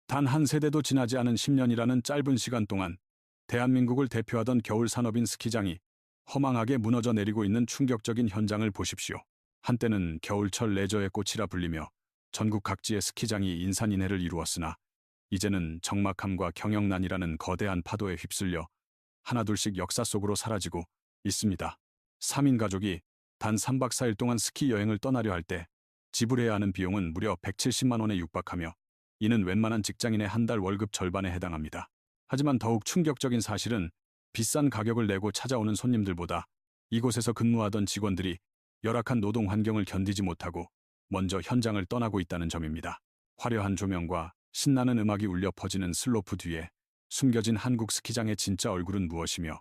단 한 세대도 지나지 않은 10년이라는 짧은 시간 동안 대한민국을 대표하던 겨울 산업인 스키장이 허망하게 무너져 내리고 있는 충격적인 현장을 보십시오. 한때는 겨울철 레저의 꽃이라 불리며 전국 각지의 스키장이 인산인해를 이루었으나 이제는 적막함과 경영난이라는 거대한 파도에 휩쓸려 하나둘씩 역사 속으로 사라지고 있습니다. 3인 가족이 단 3박 4일 동안 스키 여행을 떠나려 할 때 지불해야 하는 비용은 무려 170만 원에 육박하며 이는 웬만한 직장인의 한 달 월급 절반에 해당합니다. 하지만 더욱 충격적인 사실은 비싼 가격을 내고 찾아오는 손님들보다 이곳에서 근무하던 직원들이 열악한 노동 환경을 견디지 못하고 먼저 현장을 떠나고 있다는 점입니다. 화려한 조명과 신나는 음악이 울려 퍼지는 슬로프 뒤에 숨겨진 한국 스키장의 진짜 얼굴은 무엇이며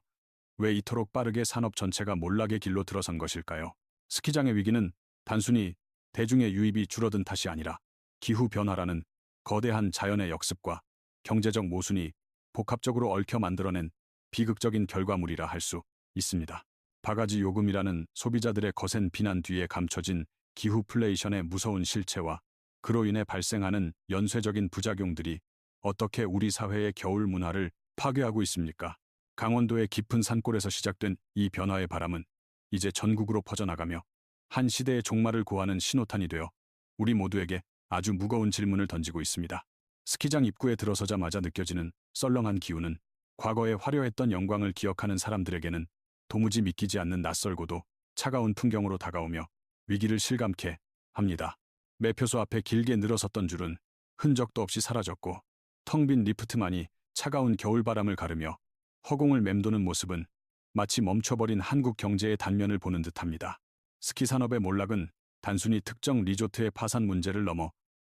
왜 이토록 빠르게 산업 전체가 몰락의 길로 들어선 것일까요? 스키장의 위기는 단순히 대중의 유입이 줄어든 탓이 아니라 기후변화라는 거대한 자연의 역습과 경제적 모순이 복합적으로 얽혀 만들어낸 비극적인 결과물이라 할 수 있습니다. 바가지 요금이라는 소비자들의 거센 비난 뒤에 감춰진 기후플레이션의 무서운 실체와 그로 인해 발생하는 연쇄적인 부작용들이 어떻게 우리 사회의 겨울 문화를 파괴하고 있습니까? 강원도의 깊은 산골에서 시작된 이 변화의 바람은 이제 전국으로 퍼져나가며 한 시대의 종말을 고하는 신호탄이 되어 우리 모두에게 아주 무거운 질문을 던지고 있습니다. 스키장 입구에 들어서자마자 느껴지는 썰렁한 기운은 과거의 화려했던 영광을 기억하는 사람들에게는 도무지 믿기지 않는 낯설고도 차가운 풍경으로 다가오며 위기를 실감케 합니다. 매표소 앞에 길게 늘어섰던 줄은 흔적도 없이 사라졌고 텅 빈 리프트만이 차가운 겨울바람을 가르며 허공을 맴도는 모습은 마치 멈춰버린 한국 경제의 단면을 보는 듯합니다. 스키 산업의 몰락은 단순히 특정 리조트의 파산 문제를 넘어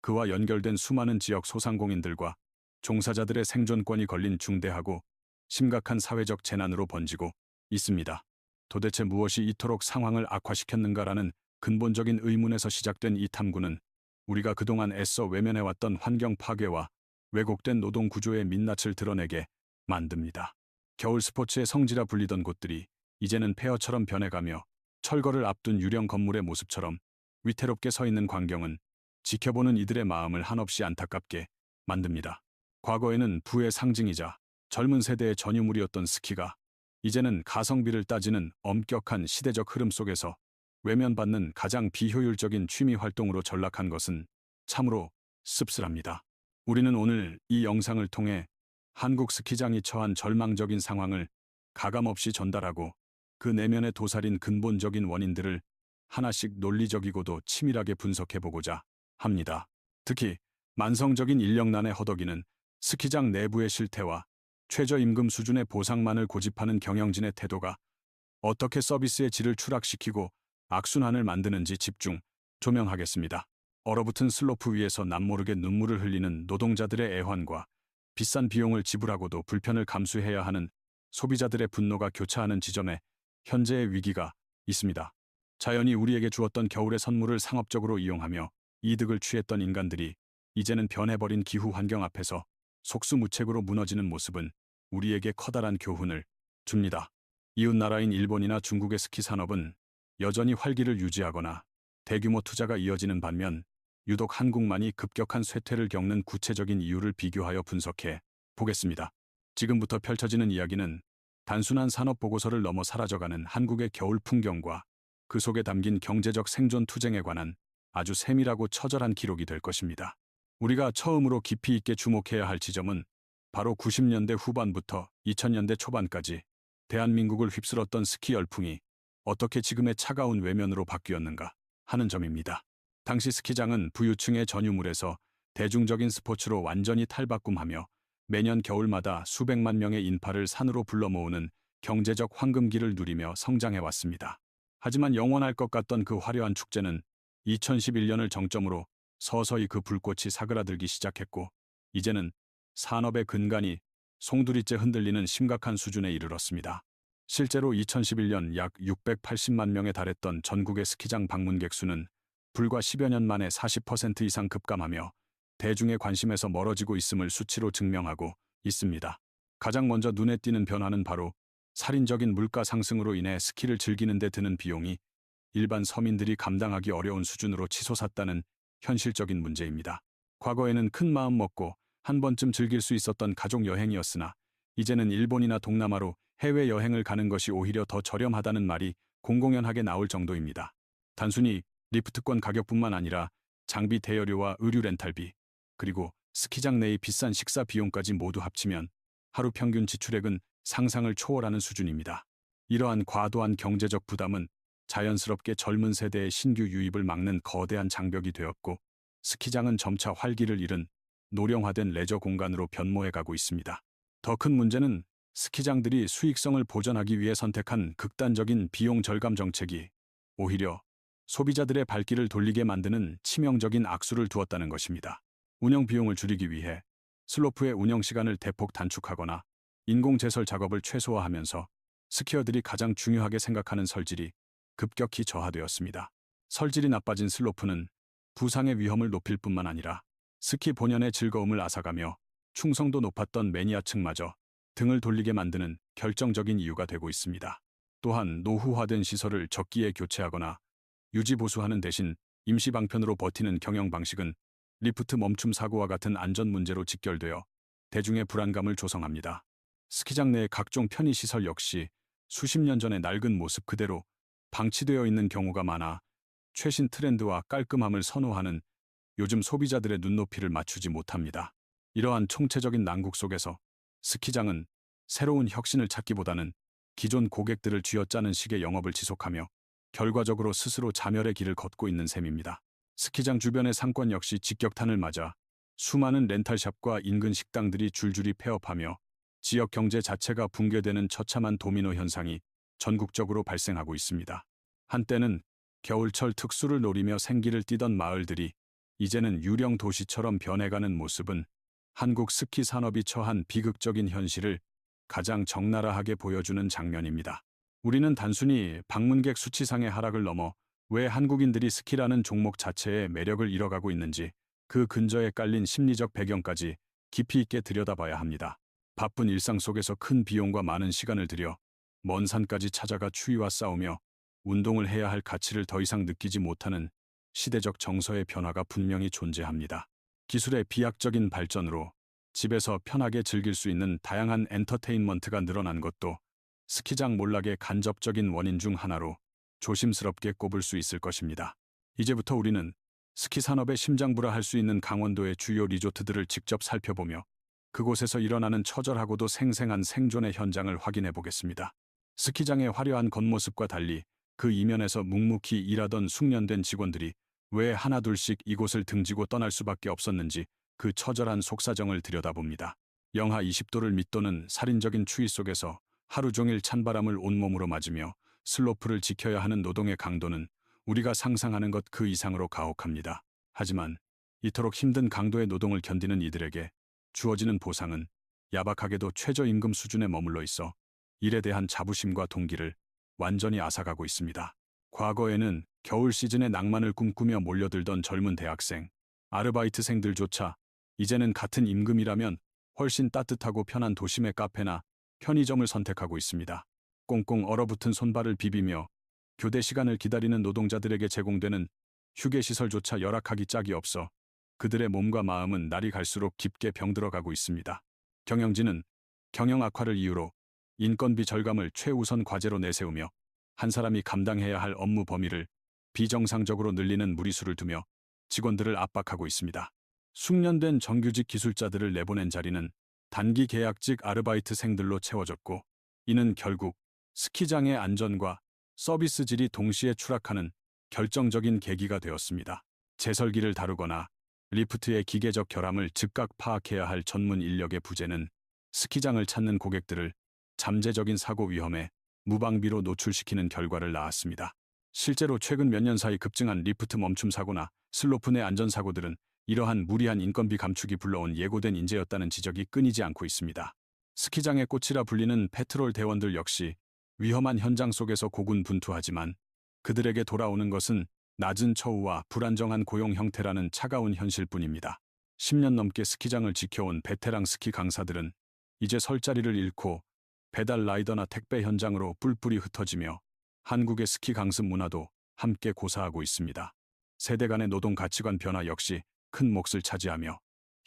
그와 연결된 수많은 지역 소상공인들과 종사자들의 생존권이 걸린 중대하고 심각한 사회적 재난으로 번지고 있습니다. 도대체 무엇이 이토록 상황을 악화시켰는가라는 근본적인 의문에서 시작된 이 탐구는 우리가 그동안 애써 외면해왔던 환경 파괴와 왜곡된 노동 구조의 민낯을 드러내게 만듭니다. 겨울 스포츠의 성지라 불리던 곳들이 이제는 폐허처럼 변해가며 철거를 앞둔 유령 건물의 모습처럼 위태롭게 서 있는 광경은 지켜보는 이들의 마음을 한없이 안타깝게 만듭니다. 과거에는 부의 상징이자 젊은 세대의 전유물이었던 스키가 이제는 가성비를 따지는 엄격한 시대적 흐름 속에서 외면받는 가장 비효율적인 취미 활동으로 전락한 것은 참으로 씁쓸합니다. 우리는 오늘 이 영상을 통해 한국 스키장이 처한 절망적인 상황을 가감없이 전달하고 그 내면에 도사린 근본적인 원인들을 하나씩 논리적이고도 치밀하게 분석해보고자 합니다. 특히 만성적인 인력난에 허덕이는 스키장 내부의 실태와 최저임금 수준의 보상만을 고집하는 경영진의 태도가 어떻게 서비스의 질을 추락시키고 악순환을 만드는지 집중 조명하겠습니다. 얼어붙은 슬로프 위에서 남모르게 눈물을 흘리는 노동자들의 애환과 비싼 비용을 지불하고도 불편을 감수해야 하는 소비자들의 분노가 교차하는 지점에 현재의 위기가 있습니다. 자연이 우리에게 주었던 겨울의 선물을 상업적으로 이용하며 이득을 취했던 인간들이 이제는 변해버린 기후 환경 앞에서 속수무책으로 무너지는 모습은 우리에게 커다란 교훈을 줍니다. 이웃나라인 일본이나 중국의 스키 산업은 여전히 활기를 유지하거나 대규모 투자가 이어지는 반면 유독 한국만이 급격한 쇠퇴를 겪는 구체적인 이유를 비교하여 분석해 보겠습니다. 지금부터 펼쳐지는 이야기는 단순한 산업 보고서를 넘어 사라져가는 한국의 겨울 풍경과 그 속에 담긴 경제적 생존 투쟁에 관한 아주 세밀하고 처절한 기록이 될 것입니다. 우리가 처음으로 깊이 있게 주목해야 할 지점은 바로 90년대 후반부터 2000년대 초반까지 대한민국을 휩쓸었던 스키 열풍이 어떻게 지금의 차가운 외면으로 바뀌었는가 하는 점입니다. 당시 스키장은 부유층의 전유물에서 대중적인 스포츠로 완전히 탈바꿈하며 매년 겨울마다 수백만 명의 인파를 산으로 불러 모으는 경제적 황금기를 누리며 성장해왔습니다. 하지만 영원할 것 같던 그 화려한 축제는 2011년을 정점으로 서서히 그 불꽃이 사그라들기 시작했고 이제는 산업의 근간이 송두리째 흔들리는 심각한 수준에 이르렀습니다. 실제로 2011년 약 680만 명에 달했던 전국의 스키장 방문객 수는 불과 10여 년 만에 40% 이상 급감하며 대중의 관심에서 멀어지고 있음을 수치로 증명하고 있습니다. 가장 먼저 눈에 띄는 변화는 바로 살인적인 물가 상승으로 인해 스키를 즐기는 데 드는 비용이 일반 서민들이 감당하기 어려운 수준으로 치솟았다는 현실적인 문제입니다. 과거에는 큰 마음 먹고 한 번쯤 즐길 수 있었던 가족 여행이었으나 이제는 일본이나 동남아로 해외여행을 가는 것이 오히려 더 저렴하다는 말이 공공연하게 나올 정도입니다. 단순히 리프트권 가격뿐만 아니라 장비 대여료와 의류 렌탈비, 그리고 스키장 내의 비싼 식사 비용까지 모두 합치면 하루 평균 지출액은 상상을 초월하는 수준입니다. 이러한 과도한 경제적 부담은 자연스럽게 젊은 세대의 신규 유입을 막는 거대한 장벽이 되었고, 스키장은 점차 활기를 잃은 노령화된 레저 공간으로 변모해 가고 있습니다. 더 큰 문제는 스키장들이 수익성을 보전하기 위해 선택한 극단적인 비용 절감 정책이 오히려 소비자들의 발길을 돌리게 만드는 치명적인 악수를 두었다는 것입니다. 운영 비용을 줄이기 위해 슬로프의 운영 시간을 대폭 단축하거나 인공제설 작업을 최소화하면서 스키어들이 가장 중요하게 생각하는 설질이 급격히 저하되었습니다. 설질이 나빠진 슬로프는 부상의 위험을 높일 뿐만 아니라 스키 본연의 즐거움을 앗아가며 충성도 높았던 매니아층마저 등을 돌리게 만드는 결정적인 이유가 되고 있습니다. 또한 노후화된 시설을 적기에 교체하거나 유지 보수하는 대신 임시 방편으로 버티는 경영 방식은 리프트 멈춤 사고와 같은 안전 문제로 직결되어 대중의 불안감을 조성합니다. 스키장 내의 각종 편의시설 역시 수십 년 전의 낡은 모습 그대로 방치되어 있는 경우가 많아 최신 트렌드와 깔끔함을 선호하는 요즘 소비자들의 눈높이를 맞추지 못합니다. 이러한 총체적인 난국 속에서 스키장은 새로운 혁신을 찾기보다는 기존 고객들을 쥐어짜는 식의 영업을 지속하며 결과적으로 스스로 자멸의 길을 걷고 있는 셈입니다. 스키장 주변의 상권 역시 직격탄을 맞아 수많은 렌탈샵과 인근 식당들이 줄줄이 폐업하며 지역 경제 자체가 붕괴되는 처참한 도미노 현상이 전국적으로 발생하고 있습니다. 한때는 겨울철 특수를 노리며 생기를 띠던 마을들이 이제는 유령 도시처럼 변해가는 모습은 한국 스키 산업이 처한 비극적인 현실을 가장 적나라하게 보여주는 장면입니다. 우리는 단순히 방문객 수치상의 하락을 넘어 왜 한국인들이 스키라는 종목 자체의 매력을 잃어가고 있는지 그 근저에 깔린 심리적 배경까지 깊이 있게 들여다봐야 합니다. 바쁜 일상 속에서 큰 비용과 많은 시간을 들여 먼 산까지 찾아가 추위와 싸우며 운동을 해야 할 가치를 더 이상 느끼지 못하는 시대적 정서의 변화가 분명히 존재합니다. 기술의 비약적인 발전으로 집에서 편하게 즐길 수 있는 다양한 엔터테인먼트가 늘어난 것도 스키장 몰락의 간접적인 원인 중 하나로 조심스럽게 꼽을 수 있을 것입니다. 이제부터 우리는 스키 산업의 심장부라 할 수 있는 강원도의 주요 리조트들을 직접 살펴보며 그곳에서 일어나는 처절하고도 생생한 생존의 현장을 확인해 보겠습니다. 스키장의 화려한 겉모습과 달리 그 이면에서 묵묵히 일하던 숙련된 직원들이 왜 하나둘씩 이곳을 등지고 떠날 수밖에 없었는지 그 처절한 속사정을 들여다봅니다. 영하 20도를 밑도는 살인적인 추위 속에서 하루 종일 찬바람을 온몸으로 맞으며 슬로프를 지켜야 하는 노동의 강도는 우리가 상상하는 것 그 이상으로 가혹합니다. 하지만 이토록 힘든 강도의 노동을 견디는 이들에게 주어지는 보상은 야박하게도 최저임금 수준에 머물러 있어 일에 대한 자부심과 동기를 완전히 앗아가고 있습니다. 과거에는 겨울 시즌의 낭만을 꿈꾸며 몰려들던 젊은 대학생, 아르바이트생들조차 이제는 같은 임금이라면 훨씬 따뜻하고 편한 도심의 카페나 편의점을 선택하고 있습니다. 꽁꽁 얼어붙은 손발을 비비며 교대 시간을 기다리는 노동자들에게 제공되는 휴게시설조차 열악하기 짝이 없어 그들의 몸과 마음은 날이 갈수록 깊게 병들어가고 있습니다. 경영진은 경영 악화를 이유로 인건비 절감을 최우선 과제로 내세우며 한 사람이 감당해야 할 업무 범위를 비정상적으로 늘리는 무리수를 두며 직원들을 압박하고 있습니다. 숙련된 정규직 기술자들을 내보낸 자리는 단기 계약직 아르바이트생들로 채워졌고, 이는 결국 스키장의 안전과 서비스 질이 동시에 추락하는 결정적인 계기가 되었습니다. 제설기를 다루거나 리프트의 기계적 결함을 즉각 파악해야 할 전문 인력의 부재는 스키장을 찾는 고객들을 잠재적인 사고 위험에 무방비로 노출시키는 결과를 낳았습니다. 실제로 최근 몇 년 사이 급증한 리프트 멈춤 사고나 슬로프 내 안전사고들은 이러한 무리한 인건비 감축이 불러온 예고된 인재였다는 지적이 끊이지 않고 있습니다. 스키장의 꽃이라 불리는 페트롤 대원들 역시 위험한 현장 속에서 고군분투하지만 그들에게 돌아오는 것은 낮은 처우와 불안정한 고용 형태라는 차가운 현실뿐입니다. 10년 넘게 스키장을 지켜온 베테랑 스키 강사들은 이제 설 자리를 잃고 배달 라이더나 택배 현장으로 뿔뿔이 흩어지며 한국의 스키 강습 문화도 함께 고사하고 있습니다. 세대 간의 노동 가치관 변화 역시 큰 몫을 차지하며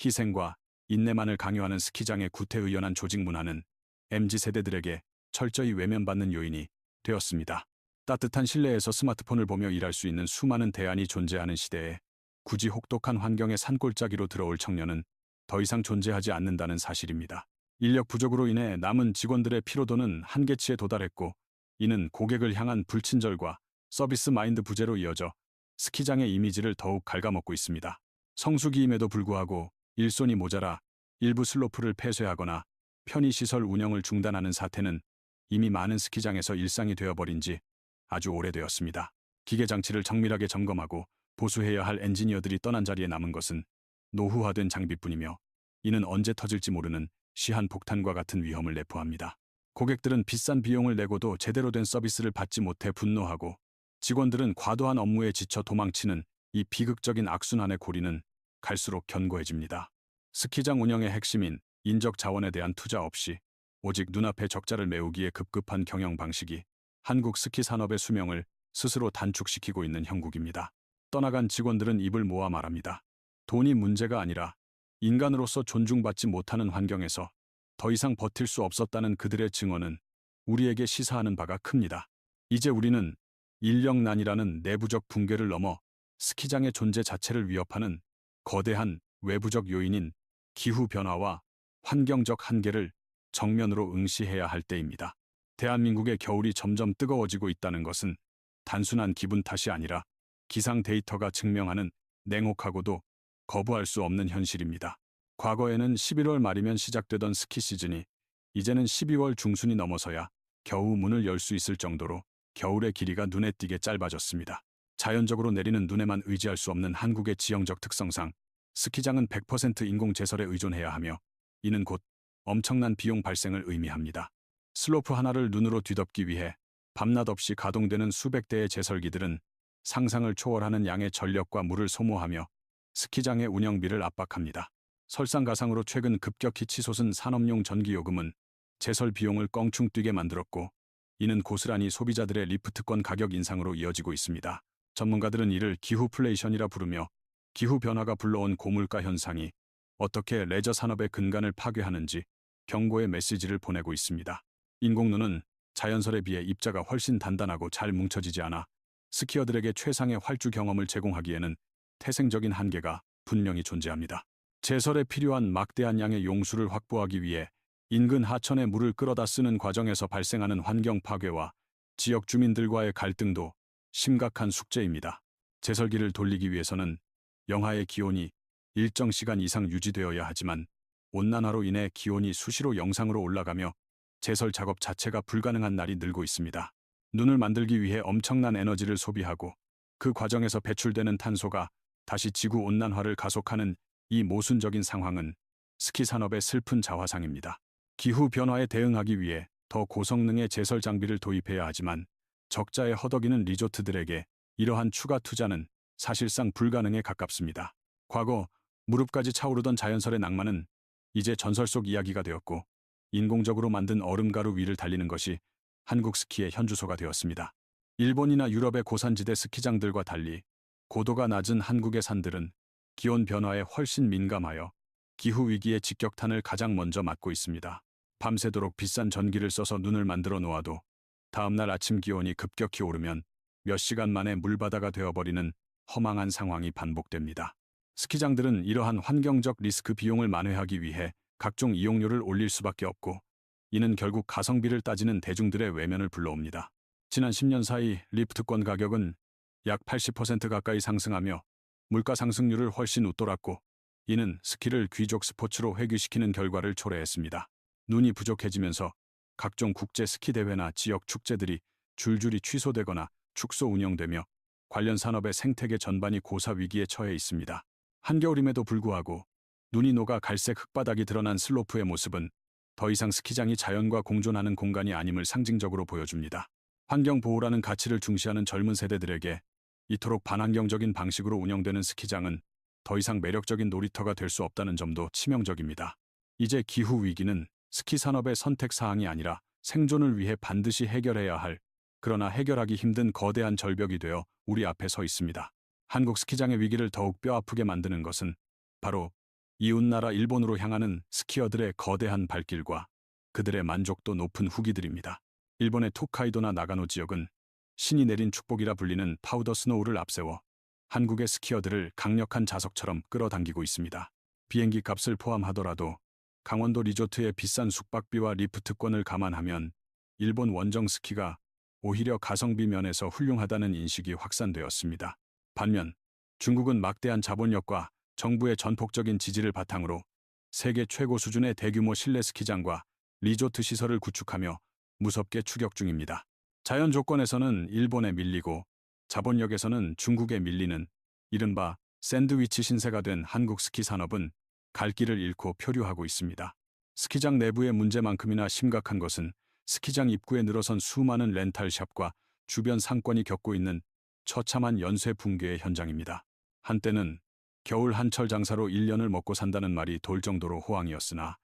희생과 인내만을 강요하는 스키장의 구태의연한 조직 문화는 MZ 세대들에게 철저히 외면받는 요인이 되었습니다. 따뜻한 실내에서 스마트폰을 보며 일할 수 있는 수많은 대안이 존재하는 시대에 굳이 혹독한 환경의 산골짜기로 들어올 청년은 더 이상 존재하지 않는다는 사실입니다. 인력 부족으로 인해 남은 직원들의 피로도는 한계치에 도달했고, 이는 고객을 향한 불친절과 서비스 마인드 부재로 이어져 스키장의 이미지를 더욱 갉아먹고 있습니다. 성수기임에도 불구하고 일손이 모자라 일부 슬로프를 폐쇄하거나 편의시설 운영을 중단하는 사태는 이미 많은 스키장에서 일상이 되어버린 지 아주 오래되었습니다. 기계장치를 정밀하게 점검하고 보수해야 할 엔지니어들이 떠난 자리에 남은 것은 노후화된 장비뿐이며, 이는 언제 터질지 모르는 시한폭탄과 같은 위험을 내포합니다. 고객들은 비싼 비용을 내고도 제대로 된 서비스를 받지 못해 분노하고, 직원들은 과도한 업무에 지쳐 도망치는 이 비극적인 악순환의 고리는 갈수록 견고해집니다. 스키장 운영의 핵심인 인적 자원에 대한 투자 없이 오직 눈앞의 적자를 메우기에 급급한 경영 방식이 한국 스키 산업의 수명을 스스로 단축시키고 있는 형국입니다. 떠나간 직원들은 입을 모아 말합니다. 돈이 문제가 아니라 인간으로서 존중받지 못하는 환경에서 더 이상 버틸 수 없었다는 그들의 증언은 우리에게 시사하는 바가 큽니다. 이제 우리는 인력난이라는 내부적 붕괴를 넘어 스키장의 존재 자체를 위협하는 거대한 외부적 요인인 기후변화와 환경적 한계를 정면으로 응시해야 할 때입니다. 대한민국의 겨울이 점점 뜨거워지고 있다는 것은 단순한 기분 탓이 아니라 기상 데이터가 증명하는 냉혹하고도 거부할 수 없는 현실입니다. 과거에는 11월 말이면 시작되던 스키 시즌이 이제는 12월 중순이 넘어서야 겨우 문을 열 수 있을 정도로 겨울의 길이가 눈에 띄게 짧아졌습니다. 자연적으로 내리는 눈에만 의지할 수 없는 한국의 지형적 특성상 스키장은 100% 인공제설에 의존해야 하며, 이는 곧 엄청난 비용 발생을 의미합니다. 슬로프 하나를 눈으로 뒤덮기 위해 밤낮 없이 가동되는 수백 대의 제설기들은 상상을 초월하는 양의 전력과 물을 소모하며 스키장의 운영비를 압박합니다. 설상가상으로 최근 급격히 치솟은 산업용 전기요금은 제설 비용을 껑충 뛰게 만들었고, 이는 고스란히 소비자들의 리프트권 가격 인상으로 이어지고 있습니다. 전문가들은 이를 기후플레이션이라 부르며, 기후변화가 불러온 고물가 현상이 어떻게 레저 산업의 근간을 파괴하는지 경고의 메시지를 보내고 있습니다. 인공눈은 자연설에 비해 입자가 훨씬 단단하고 잘 뭉쳐지지 않아 스키어들에게 최상의 활주 경험을 제공하기에는 태생적인 한계가 분명히 존재합니다. 제설에 필요한 막대한 양의 용수를 확보하기 위해 인근 하천에 물을 끌어다 쓰는 과정에서 발생하는 환경 파괴와 지역 주민들과의 갈등도 심각한 숙제입니다. 제설기를 돌리기 위해서는 영하의 기온이 일정 시간 이상 유지되어야 하지만, 온난화로 인해 기온이 수시로 영상으로 올라가며 제설 작업 자체가 불가능한 날이 늘고 있습니다. 눈을 만들기 위해 엄청난 에너지를 소비하고 그 과정에서 배출되는 탄소가 다시 지구 온난화를 가속하는 이 모순적인 상황은 스키 산업의 슬픈 자화상입니다. 기후변화에 대응하기 위해 더 고성능의 제설 장비를 도입해야 하지만, 적자에 허덕이는 리조트들에게 이러한 추가 투자는 사실상 불가능에 가깝습니다. 과거 무릎까지 차오르던 자연설의 낭만은 이제 전설 속 이야기가 되었고, 인공적으로 만든 얼음가루 위를 달리는 것이 한국 스키의 현주소가 되었습니다. 일본이나 유럽의 고산지대 스키장들과 달리 고도가 낮은 한국의 산들은 기온 변화에 훨씬 민감하여 기후위기의 직격탄을 가장 먼저 맞고 있습니다. 밤새도록 비싼 전기를 써서 눈을 만들어 놓아도 다음날 아침 기온이 급격히 오르면 몇 시간 만에 물바다가 되어버리는 허망한 상황이 반복됩니다. 스키장들은 이러한 환경적 리스크 비용을 만회하기 위해 각종 이용료를 올릴 수밖에 없고, 이는 결국 가성비를 따지는 대중들의 외면을 불러옵니다. 지난 10년 사이 리프트권 가격은 약 80% 가까이 상승하며 물가 상승률을 훨씬 웃돌았고, 이는 스키를 귀족 스포츠로 회귀시키는 결과를 초래했습니다. 눈이 부족해지면서 각종 국제 스키 대회나 지역 축제들이 줄줄이 취소되거나 축소 운영되며 관련 산업의 생태계 전반이 고사 위기에 처해 있습니다. 한겨울임에도 불구하고 눈이 녹아 갈색 흙바닥이 드러난 슬로프의 모습은 더 이상 스키장이 자연과 공존하는 공간이 아님을 상징적으로 보여줍니다. 환경보호라는 가치를 중시하는 젊은 세대들에게 이토록 반환경적인 방식으로 운영되는 스키장은 더 이상 매력적인 놀이터가 될 수 없다는 점도 치명적입니다. 이제 기후위기는 스키 산업의 선택사항이 아니라 생존을 위해 반드시 해결해야 할, 그러나 해결하기 힘든 거대한 절벽이 되어 우리 앞에 서 있습니다. 한국 스키장의 위기를 더욱 뼈아프게 만드는 것은 바로 이웃나라 일본으로 향하는 스키어들의 거대한 발길과 그들의 만족도 높은 후기들입니다. 일본의 홋카이도나 나가노 지역은 신이 내린 축복이라 불리는 파우더 스노우를 앞세워 한국의 스키어들을 강력한 자석처럼 끌어당기고 있습니다. 비행기 값을 포함하더라도 강원도 리조트의 비싼 숙박비와 리프트권을 감안하면 일본 원정 스키가 오히려 가성비 면에서 훌륭하다는 인식이 확산되었습니다. 반면 중국은 막대한 자본력과 정부의 전폭적인 지지를 바탕으로 세계 최고 수준의 대규모 실내 스키장과 리조트 시설을 구축하며 무섭게 추격 중입니다. 자연 조건에서는 일본에 밀리고 자본력에서는 중국에 밀리는 이른바 샌드위치 신세가 된 한국 스키 산업은 갈 길을 잃고 표류하고 있습니다. 스키장 내부의 문제만큼이나 심각한 것은 스키장 입구에 늘어선 수많은 렌탈샵과 주변 상권이 겪고 있는 처참한 연쇄 붕괴의 현장입니다. 한때는 겨울 한철 장사로 1년을 먹고 산다는 말이 돌 정도로 호황이었으나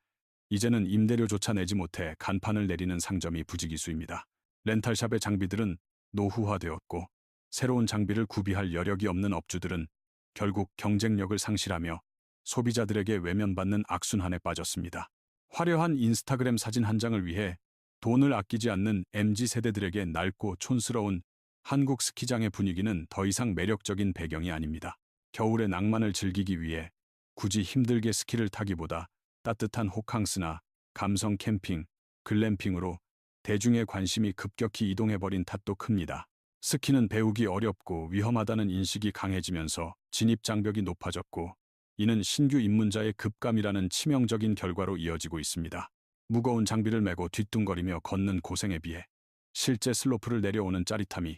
이제는 임대료조차 내지 못해 간판을 내리는 상점이 부지기수입니다. 렌탈샵의 장비들은 노후화되었고 새로운 장비를 구비할 여력이 없는 업주들은 결국 경쟁력을 상실하며 소비자들에게 외면받는 악순환에 빠졌습니다. 화려한 인스타그램 사진 한 장을 위해 돈을 아끼지 않는 MZ세대들에게 낡고 촌스러운 한국 스키장의 분위기는 더 이상 매력적인 배경이 아닙니다. 겨울의 낭만을 즐기기 위해 굳이 힘들게 스키를 타기보다 따뜻한 호캉스나 감성 캠핑, 글램핑으로 대중의 관심이 급격히 이동해버린 탓도 큽니다. 스키는 배우기 어렵고 위험하다는 인식이 강해지면서 진입 장벽이 높아졌고 이는 신규 입문자의 급감이라는 치명적인 결과로 이어지고 있습니다. 무거운 장비를 메고 뒤뚱거리며 걷는 고생에 비해 실제 슬로프를 내려오는 짜릿함이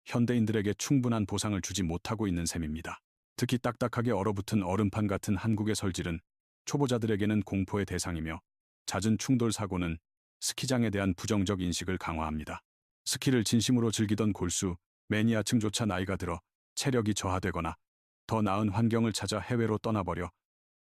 현대인들에게 충분한 보상을 주지 못하고 있는 셈입니다. 특히 딱딱하게 얼어붙은 얼음판 같은 한국의 설질은 초보자들에게는 공포의 대상이며 잦은 충돌 사고는 스키장에 대한 부정적 인식을 강화합니다. 스키를 진심으로 즐기던 골수, 매니아층조차 나이가 들어 체력이 저하되거나 더 나은 환경을 찾아 해외로 떠나버려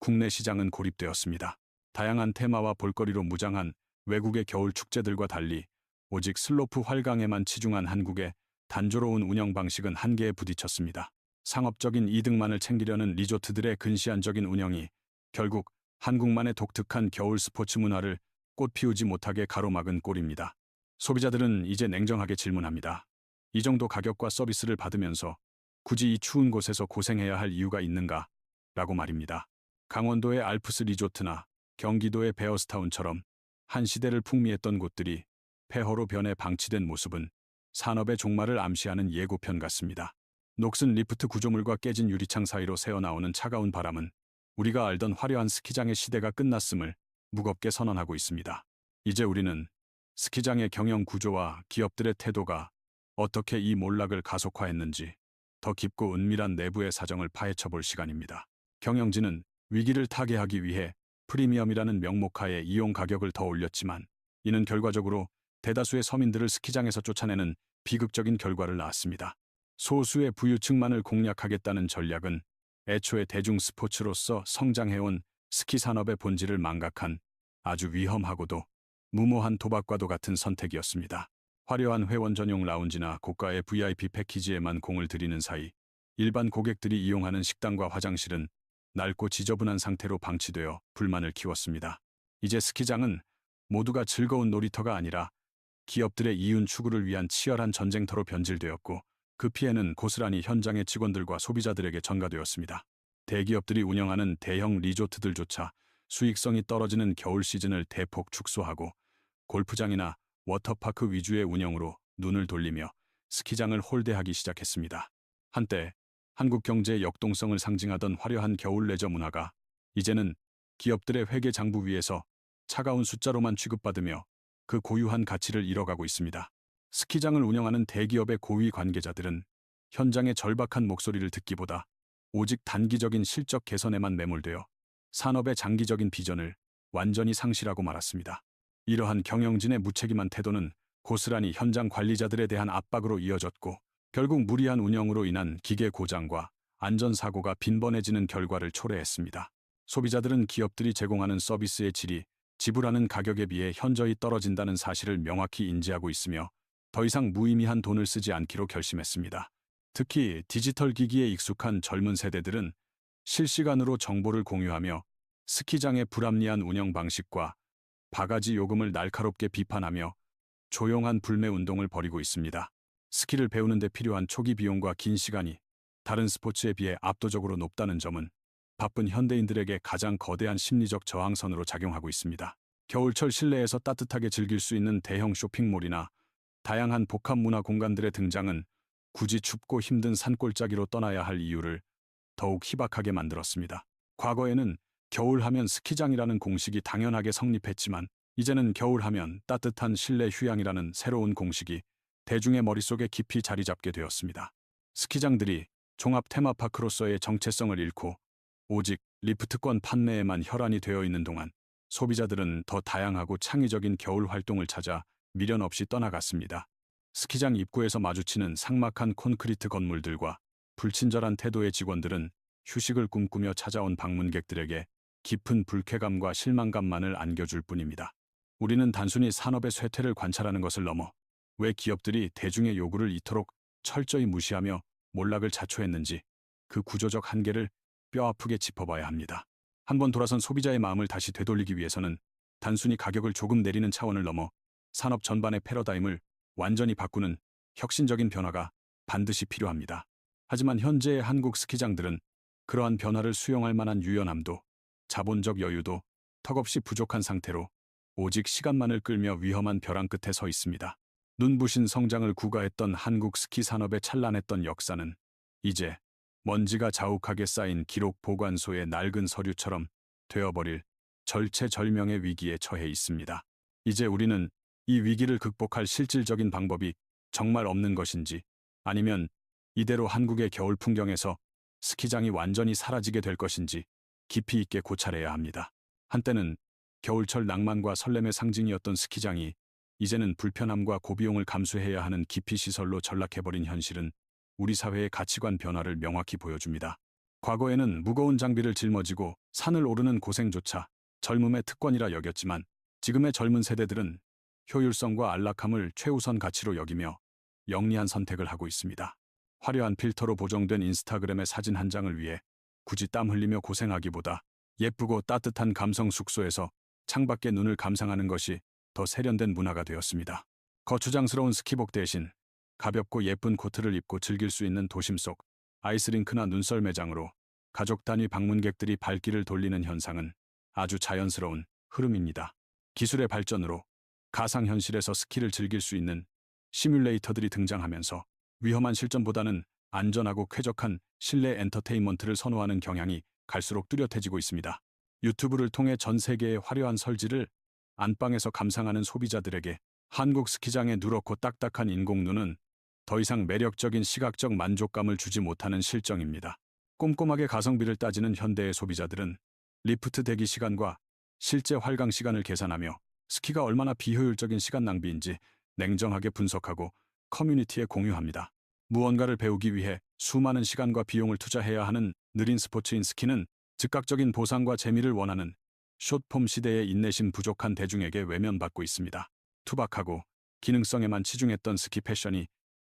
국내 시장은 고립되었습니다. 다양한 테마와 볼거리로 무장한 외국의 겨울 축제들과 달리 오직 슬로프 활강에만 치중한 한국의 단조로운 운영 방식은 한계에 부딪혔습니다. 상업적인 이득만을 챙기려는 리조트들의 근시안적인 운영이 결국 한국만의 독특한 겨울 스포츠 문화를 꽃피우지 못하게 가로막은 꼴입니다. 소비자들은 이제 냉정하게 질문합니다. 이 정도 가격과 서비스를 받으면서 굳이 이 추운 곳에서 고생해야 할 이유가 있는가? 라고 말입니다. 강원도의 알프스 리조트나 경기도의 베어스타운처럼 한 시대를 풍미했던 곳들이 폐허로 변해 방치된 모습은 산업의 종말을 암시하는 예고편 같습니다. 녹슨 리프트 구조물과 깨진 유리창 사이로 새어나오는 차가운 바람은 우리가 알던 화려한 스키장의 시대가 끝났음을 무겁게 선언하고 있습니다. 이제 우리는 스키장의 경영 구조와 기업들의 태도가 어떻게 이 몰락을 가속화했는지 더 깊고 은밀한 내부의 사정을 파헤쳐볼 시간입니다. 경영진은 위기를 타개하기 위해 프리미엄이라는 명목하에 이용 가격을 더 올렸지만 이는 결과적으로 대다수의 서민들을 스키장에서 쫓아내는 비극적인 결과를 낳았습니다. 소수의 부유층만을 공략하겠다는 전략은 애초에 대중 스포츠로서 성장해온 스키 산업의 본질을 망각한 아주 위험하고도 무모한 도박과도 같은 선택이었습니다. 화려한 회원 전용 라운지나 고가의 VIP 패키지에만 공을 들이는 사이 일반 고객들이 이용하는 식당과 화장실은 낡고 지저분한 상태로 방치되어 불만을 키웠습니다. 이제 스키장은 모두가 즐거운 놀이터가 아니라 기업들의 이윤 추구를 위한 치열한 전쟁터로 변질되었고 그 피해는 고스란히 현장의 직원들과 소비자들에게 전가되었습니다. 대기업들이 운영하는 대형 리조트들조차 수익성이 떨어지는 겨울 시즌을 대폭 축소하고 골프장이나 워터파크 위주의 운영으로 눈을 돌리며 스키장을 홀대하기 시작했습니다. 한때 한국 경제의 역동성을 상징하던 화려한 겨울 레저 문화가 이제는 기업들의 회계 장부 위에서 차가운 숫자로만 취급받으며 그 고유한 가치를 잃어가고 있습니다. 스키장을 운영하는 대기업의 고위 관계자들은 현장의 절박한 목소리를 듣기보다 오직 단기적인 실적 개선에만 매몰되어 산업의 장기적인 비전을 완전히 상실하고 말았습니다. 이러한 경영진의 무책임한 태도는 고스란히 현장 관리자들에 대한 압박으로 이어졌고 결국 무리한 운영으로 인한 기계 고장과 안전사고가 빈번해지는 결과를 초래했습니다. 소비자들은 기업들이 제공하는 서비스의 질이 지불하는 가격에 비해 현저히 떨어진다는 사실을 명확히 인지하고 있으며 더 이상 무의미한 돈을 쓰지 않기로 결심했습니다. 특히 디지털 기기에 익숙한 젊은 세대들은 실시간으로 정보를 공유하며 스키장의 불합리한 운영 방식과 바가지 요금을 날카롭게 비판하며 조용한 불매 운동을 벌이고 있습니다. 스키를 배우는 데 필요한 초기 비용과 긴 시간이 다른 스포츠에 비해 압도적으로 높다는 점은 바쁜 현대인들에게 가장 거대한 심리적 저항선으로 작용하고 있습니다. 겨울철 실내에서 따뜻하게 즐길 수 있는 대형 쇼핑몰이나 다양한 복합 문화 공간들의 등장은 굳이 춥고 힘든 산골짜기로 떠나야 할 이유를 더욱 희박하게 만들었습니다. 과거에는 겨울하면 스키장이라는 공식이 당연하게 성립했지만 이제는 겨울하면 따뜻한 실내 휴양이라는 새로운 공식이 대중의 머릿속에 깊이 자리 잡게 되었습니다. 스키장들이 종합 테마파크로서의 정체성을 잃고 오직 리프트권 판매에만 혈안이 되어 있는 동안 소비자들은 더 다양하고 창의적인 겨울 활동을 찾아 미련 없이 떠나갔습니다. 스키장 입구에서 마주치는 삭막한 콘크리트 건물들과 불친절한 태도의 직원들은 휴식을 꿈꾸며 찾아온 방문객들에게 깊은 불쾌감과 실망감만을 안겨줄 뿐입니다. 우리는 단순히 산업의 쇠퇴를 관찰하는 것을 넘어 왜 기업들이 대중의 요구를 이토록 철저히 무시하며 몰락을 자초했는지 그 구조적 한계를 뼈아프게 짚어봐야 합니다. 한번 돌아선 소비자의 마음을 다시 되돌리기 위해서는 단순히 가격을 조금 내리는 차원을 넘어 산업 전반의 패러다임을 완전히 바꾸는 혁신적인 변화가 반드시 필요합니다. 하지만 현재의 한국 스키장들은 그러한 변화를 수용할 만한 유연함도 자본적 여유도 턱없이 부족한 상태로 오직 시간만을 끌며 위험한 벼랑 끝에 서 있습니다. 눈부신 성장을 구가했던 한국 스키 산업의 찬란했던 역사는 이제 먼지가 자욱하게 쌓인 기록 보관소의 낡은 서류처럼 되어버릴 절체절명의 위기에 처해 있습니다. 이제 우리는 이 위기를 극복할 실질적인 방법이 정말 없는 것인지 아니면 이대로 한국의 겨울 풍경에서 스키장이 완전히 사라지게 될 것인지 깊이 있게 고찰해야 합니다. 한때는 겨울철 낭만과 설렘의 상징이었던 스키장이 이제는 불편함과 고비용을 감수해야 하는 기피시설로 전락해버린 현실은 우리 사회의 가치관 변화를 명확히 보여줍니다. 과거에는 무거운 장비를 짊어지고 산을 오르는 고생조차 젊음의 특권이라 여겼지만 지금의 젊은 세대들은 효율성과 안락함을 최우선 가치로 여기며 영리한 선택을 하고 있습니다. 화려한 필터로 보정된 인스타그램의 사진 한 장을 위해 굳이 땀 흘리며 고생하기보다 예쁘고 따뜻한 감성 숙소에서 창밖에 눈을 감상하는 것이 더 세련된 문화가 되었습니다. 거추장스러운 스키복 대신 가볍고 예쁜 코트를 입고 즐길 수 있는 도심 속 아이스링크나 눈썰 매장으로 가족 단위 방문객들이 발길을 돌리는 현상은 아주 자연스러운 흐름입니다. 기술의 발전으로 가상현실에서 스키를 즐길 수 있는 시뮬레이터들이 등장하면서 위험한 실전보다는 안전하고 쾌적한 실내 엔터테인먼트를 선호하는 경향이 갈수록 뚜렷해지고 있습니다. 유튜브를 통해 전 세계의 화려한 설지를 안방에서 감상하는 소비자들에게 한국 스키장의 누렇고 딱딱한 인공눈은 더 이상 매력적인 시각적 만족감을 주지 못하는 실정입니다. 꼼꼼하게 가성비를 따지는 현대의 소비자들은 리프트 대기 시간과 실제 활강 시간을 계산하며 스키가 얼마나 비효율적인 시간 낭비인지 냉정하게 분석하고 커뮤니티에 공유합니다. 무언가를 배우기 위해 수많은 시간과 비용을 투자해야 하는 느린 스포츠인 스키는 즉각적인 보상과 재미를 원하는 숏폼 시대의 인내심 부족한 대중에게 외면받고 있습니다. 투박하고 기능성에만 치중했던 스키 패션이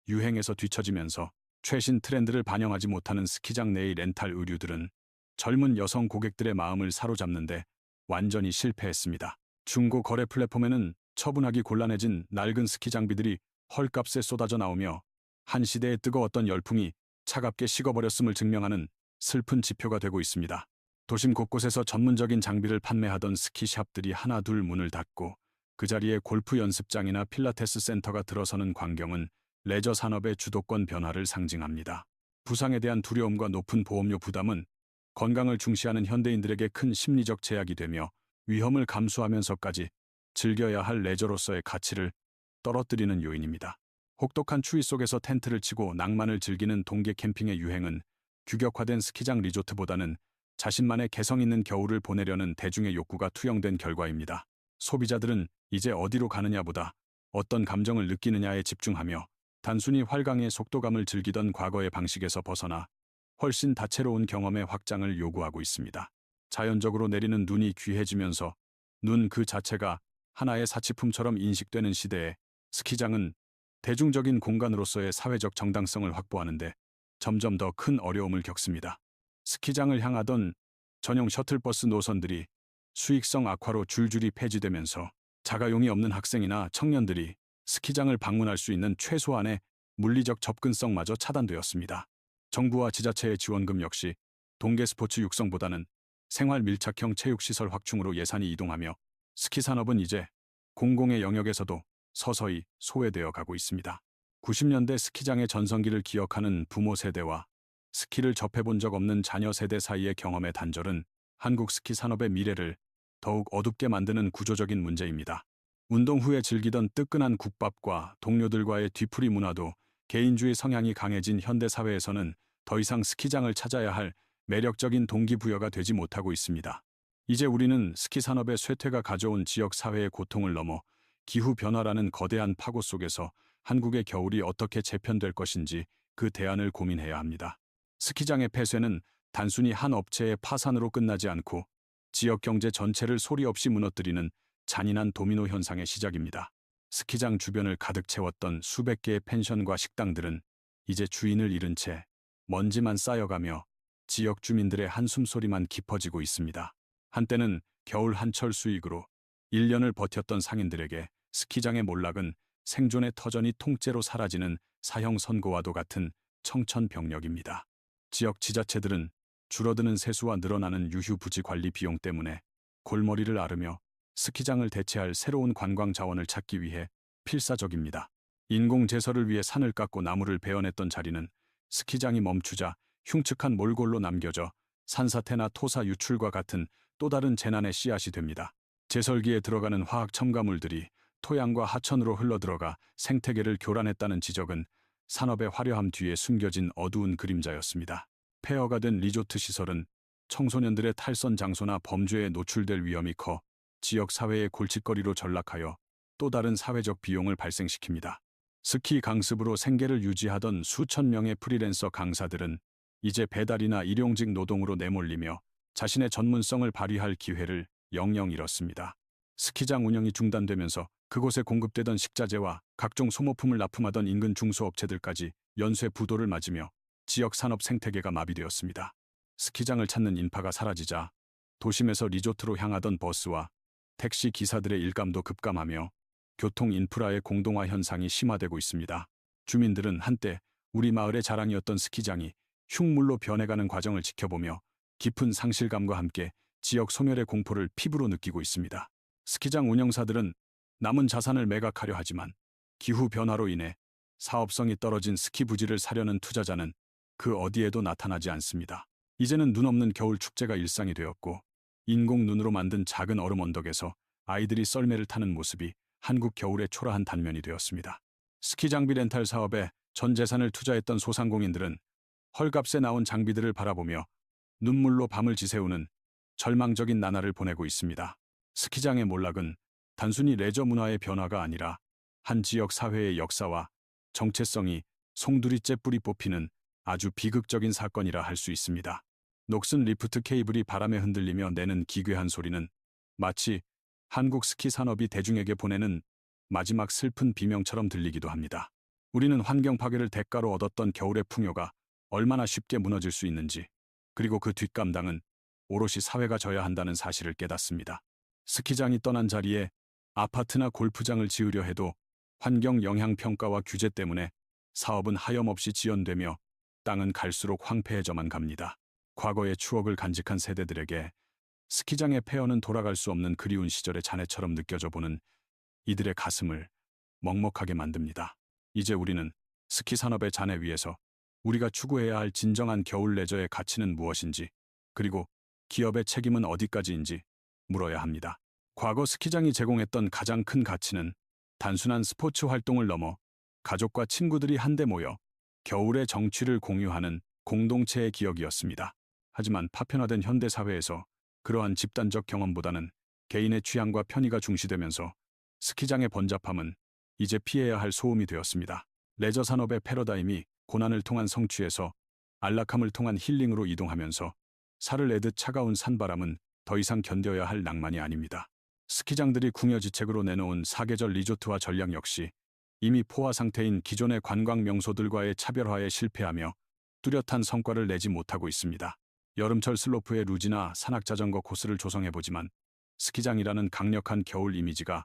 유행에서 뒤처지면서 최신 트렌드를 반영하지 못하는 스키장 내의 렌탈 의류들은 젊은 여성 고객들의 마음을 사로잡는데 완전히 실패했습니다. 중고 거래 플랫폼에는 처분하기 곤란해진 낡은 스키 장비들이 헐값에 쏟아져 나오며 한 시대의 뜨거웠던 열풍이 차갑게 식어버렸음을 증명하는 슬픈 지표가 되고 있습니다. 도심 곳곳에서 전문적인 장비를 판매하던 스키샵들이 하나둘 문을 닫고 그 자리에 골프 연습장이나 필라테스 센터가 들어서는 광경은 레저 산업의 주도권 변화를 상징합니다. 부상에 대한 두려움과 높은 보험료 부담은 건강을 중시하는 현대인들에게 큰 심리적 제약이 되며 위험을 감수하면서까지 즐겨야 할 레저로서의 가치를 떨어뜨리는 요인입니다. 혹독한 추위 속에서 텐트를 치고 낭만을 즐기는 동계 캠핑의 유행은 규격화된 스키장 리조트보다는 자신만의 개성 있는 겨울을 보내려는 대중의 욕구가 투영된 결과입니다. 소비자들은 이제 어디로 가느냐보다 어떤 감정을 느끼느냐에 집중하며 단순히 활강의 속도감을 즐기던 과거의 방식에서 벗어나 훨씬 다채로운 경험의 확장을 요구하고 있습니다. 자연적으로 내리는 눈이 귀해지면서 눈 그 자체가 하나의 사치품처럼 인식되는 시대에 스키장은 대중적인 공간으로서의 사회적 정당성을 확보하는데 점점 더 큰 어려움을 겪습니다. 스키장을 향하던 전용 셔틀버스 노선들이 수익성 악화로 줄줄이 폐지되면서 자가용이 없는 학생이나 청년들이 스키장을 방문할 수 있는 최소한의 물리적 접근성마저 차단되었습니다. 정부와 지자체의 지원금 역시 동계 스포츠 육성보다는 생활 밀착형 체육시설 확충으로 예산이 이동하며 스키 산업은 이제 공공의 영역에서도 서서히 소외되어 가고 있습니다. 90년대 스키장의 전성기를 기억하는 부모 세대와 스키를 접해본 적 없는 자녀 세대 사이의 경험의 단절은 한국 스키 산업의 미래를 더욱 어둡게 만드는 구조적인 문제입니다. 운동 후에 즐기던 뜨끈한 국밥과 동료들과의 뒤풀이 문화도 개인주의 성향이 강해진 현대사회에서는 더 이상 스키장을 찾아야 할 매력적인 동기부여가 되지 못하고 있습니다. 이제 우리는 스키 산업의 쇠퇴가 가져온 지역 사회의 고통을 넘어 기후변화라는 거대한 파고 속에서 한국의 겨울이 어떻게 재편될 것인지 그 대안을 고민해야 합니다. 스키장의 폐쇄는 단순히 한 업체의 파산으로 끝나지 않고 지역 경제 전체를 소리 없이 무너뜨리는 잔인한 도미노 현상의 시작입니다. 스키장 주변을 가득 채웠던 수백 개의 펜션과 식당들은 이제 주인을 잃은 채 먼지만 쌓여가며 지역 주민들의 한숨소리만 깊어지고 있습니다. 한때는 겨울 한철 수익으로 1년을 버텼던 상인들에게 스키장의 몰락은 생존의 터전이 통째로 사라지는 사형 선고와도 같은 청천벽력입니다. 지역 지자체들은 줄어드는 세수와 늘어나는 유휴부지 관리 비용 때문에 골머리를 앓으며 스키장을 대체할 새로운 관광 자원을 찾기 위해 필사적입니다. 인공제설을 위해 산을 깎고 나무를 베어냈던 자리는 스키장이 멈추자 흉측한 몰골로 남겨져 산사태나 토사 유출과 같은 또 다른 재난의 씨앗이 됩니다. 제설기에 들어가는 화학 첨가물들이 토양과 하천으로 흘러들어가 생태계를 교란했다는 지적은 산업의 화려함 뒤에 숨겨진 어두운 그림자였습니다. 폐허가 된 리조트 시설은 청소년들의 탈선 장소나 범죄에 노출될 위험이 커 지역 사회의 골칫거리로 전락하여 또 다른 사회적 비용을 발생시킵니다. 스키 강습으로 생계를 유지하던 수천 명의 프리랜서 강사들은 이제 배달이나 일용직 노동으로 내몰리며 자신의 전문성을 발휘할 기회를 영영 잃었습니다. 스키장 운영이 중단되면서 그곳에 공급되던 식자재와 각종 소모품을 납품하던 인근 중소업체들까지 연쇄 부도를 맞으며 지역 산업 생태계가 마비되었습니다. 스키장을 찾는 인파가 사라지자 도심에서 리조트로 향하던 버스와 택시 기사들의 일감도 급감하며 교통 인프라의 공동화 현상이 심화되고 있습니다. 주민들은 한때 우리 마을의 자랑이었던 스키장이 흉물로 변해가는 과정을 지켜보며 깊은 상실감과 함께 지역 소멸의 공포를 피부로 느끼고 있습니다. 스키장 운영사들은 남은 자산을 매각하려 하지만 기후변화로 인해 사업성이 떨어진 스키 부지를 사려는 투자자는 그 어디에도 나타나지 않습니다. 이제는 눈 없는 겨울 축제가 일상이 되었고 인공 눈으로 만든 작은 얼음 언덕에서 아이들이 썰매를 타는 모습이 한국 겨울의 초라한 단면이 되었습니다. 스키 장비 렌탈 사업에 전 재산을 투자했던 소상공인들은 헐값에 나온 장비들을 바라보며 눈물로 밤을 지새우는 절망적인 나날을 보내고 있습니다. 스키장의 몰락은 단순히 레저 문화의 변화가 아니라 한 지역 사회의 역사와 정체성이 송두리째 뿌리 뽑히는 아주 비극적인 사건이라 할 수 있습니다. 녹슨 리프트 케이블이 바람에 흔들리며 내는 기괴한 소리는 마치 한국 스키 산업이 대중에게 보내는 마지막 슬픈 비명처럼 들리기도 합니다. 우리는 환경 파괴를 대가로 얻었던 겨울의 풍요가 얼마나 쉽게 무너질 수 있는지, 그리고 그 뒷감당은 오롯이 사회가 져야 한다는 사실을 깨닫습니다. 스키장이 떠난 자리에 아파트나 골프장을 지으려 해도 환경 영향 평가와 규제 때문에 사업은 하염없이 지연되며 땅은 갈수록 황폐해져만 갑니다. 과거의 추억을 간직한 세대들에게 스키장의 폐허는 돌아갈 수 없는 그리운 시절의 잔해처럼 느껴져 보는 이들의 가슴을 먹먹하게 만듭니다. 이제 우리는 스키 산업의 잔해 위에서 우리가 추구해야 할 진정한 겨울 레저의 가치는 무엇인지, 그리고 기업의 책임은 어디까지인지 물어야 합니다. 과거 스키장이 제공했던 가장 큰 가치는 단순한 스포츠 활동을 넘어 가족과 친구들이 한데 모여 겨울의 정취를 공유하는 공동체의 기억이었습니다. 하지만 파편화된 현대사회에서 그러한 집단적 경험보다는 개인의 취향과 편의가 중시되면서 스키장의 번잡함은 이제 피해야 할 소음이 되었습니다. 레저 산업의 패러다임이 고난을 통한 성취에서 안락함을 통한 힐링으로 이동하면서 살을 내듯 차가운 산바람은 더 이상 견뎌야 할 낭만이 아닙니다. 스키장들이 궁여지책으로 내놓은 사계절 리조트와 전략 역시 이미 포화 상태인 기존의 관광 명소들과의 차별화에 실패하며 뚜렷한 성과를 내지 못하고 있습니다. 여름철 슬로프의 루지나 산악자전거 코스를 조성해보지만 스키장이라는 강력한 겨울 이미지가